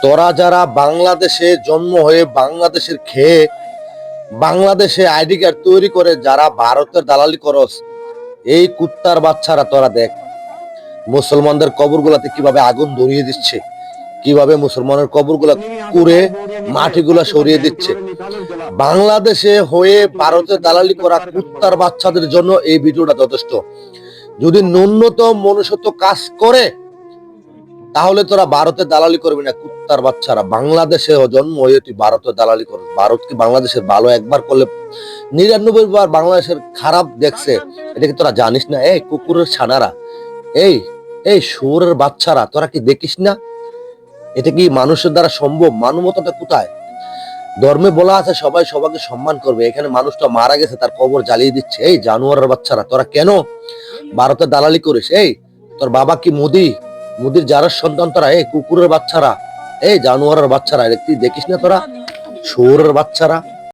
তোরা যারা বাংলাদেশে জন্ম হয়ে বাংলাদেশের খেয়ে বাংলাদেশে আইডি কার্ড তৈরি করে যারা ভারতের দালালি করস, এই কুত্তার বাচ্চারা তোরা দেখ মুসলমানদের কবরগুলাতে কিভাবে আগুন ধরিয়ে দিচ্ছে, কিভাবে মুসলমানের কবরগুলা কুড়ে মাটিগুলা সরিয়ে দিচ্ছে। বাংলাদেশে হয়ে ভারতে দালালি করা কুত্তার বাচ্চাদের জন্য এই ভিডিওটা যথেষ্ট। যদি ন্যূনতম মনুষ্যত্ব কাজ করে তাহলে তোরা ভারতে দালালি করবি না। কুত্তার বাচ্চারা, বাংলাদেশে জন্ম হয়ে তুই ভারতে দালালি কর। ভারত কি বাংলাদেশের ভালো একবার করলে 99 বার বাংলাদেশের খারাপ দেখছে, এটা কি তোরা জানিস না? এই কুকুরের ছানারা, এই এই শুয়োরের বাচ্চারা, তোরা কি দেখিস না? এটা কি মানুষের দ্বারা সম্ভব? মানবতাটা কোথায়? ধর্মে বলা আছে সবাই সবাইকে সম্মান করবে। এখানে মানুষটা মারা গেছে, তার কবর জ্বালিয়ে দিচ্ছে। এই জানোয়ারের বাচ্চারা, তোরা কেন ভারতে দালালি করিস? এই তোর বাবা কি মোদি? মোদির যারা সন্তান তোরা? এই কুকুরের বাচ্চারা, এই জানোয়ারের বাচ্চারা, তুই দেখিস না তোরা শুয়োরের বাচ্চারা?